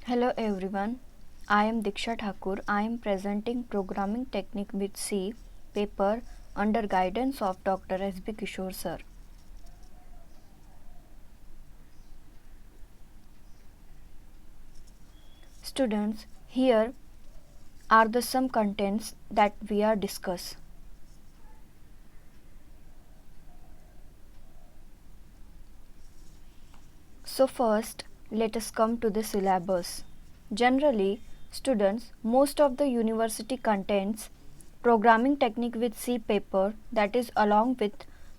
Hello everyone, I am Diksha Thakur. I am presenting Programming Technique with C paper under guidance of Dr. S.B. Kishore sir. Students, here are the some contents that we are discuss. So first, let us come to the syllabus. Generally, students, most of the university contains Programming Technique with C paper, that is along with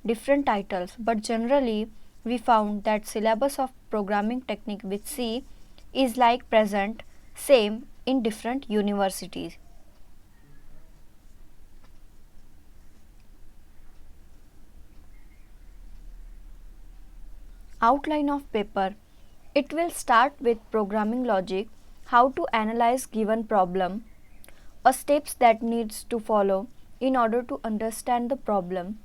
different titles, but generally we found that syllabus of Programming Technique with C is like present same in different universities. Outline of paper. It will start with programming logic, how to analyze given problem, a steps that needs to follow in order to understand the problem,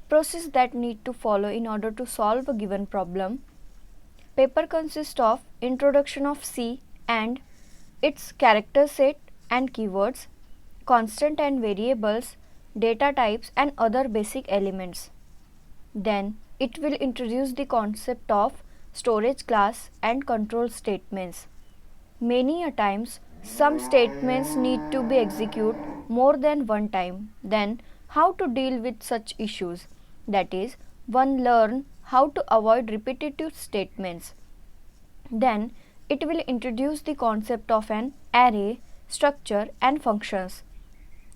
process that need to follow in order to solve a given problem. Paper consists of introduction of C and its character set and keywords, constant and variables, data types and other basic elements. Then it will introduce the concept of storage class and control statements. Many a times some statements need to be executed more than one time. Then how to deal with such issues? That is, one learn how to avoid repetitive statements. Then it will introduce the concept of an array, structure and functions.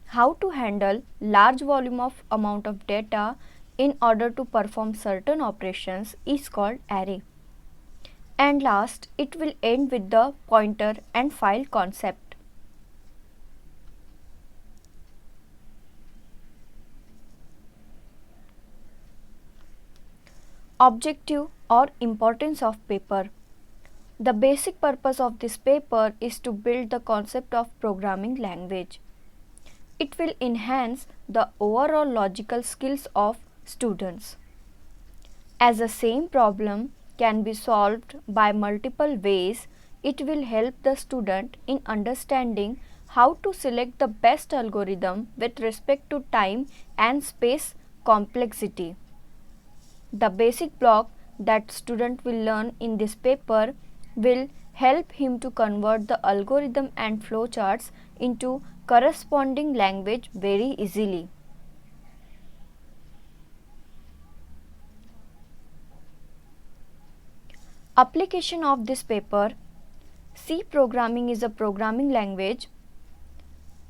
How to handle large volume of amount of data in order to perform certain operations is called array. And last, it will end with the pointer and file concept. Objective or importance of paper. The basic purpose of this paper is to build the concept of programming language. It will enhance the overall logical skills of students. As the same problem can be solved by multiple ways, it will help the student in understanding how to select the best algorithm with respect to time and space complexity. The basic block that student will learn in this paper will help him to convert the algorithm and flowcharts into corresponding language very easily. Application of this paper. C programming is a programming language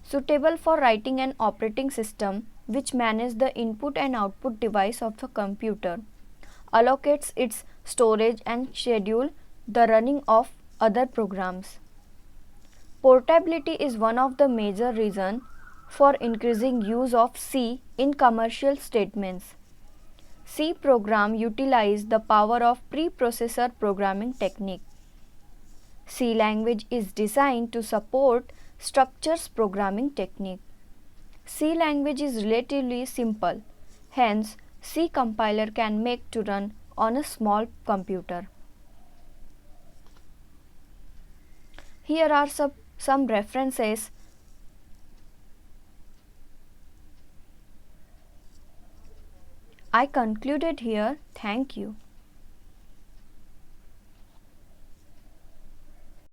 suitable for writing an operating system which manages the input and output device of the computer, allocates its storage and schedule the running of other programs. Portability is one of the major reasons for increasing use of C in commercial statements. C program utilize the power of preprocessor programming technique. C language is designed to support structures programming technique. C language is relatively simple, hence C compiler can make to run on a small computer. Here are some references. I concluded here. Thank you.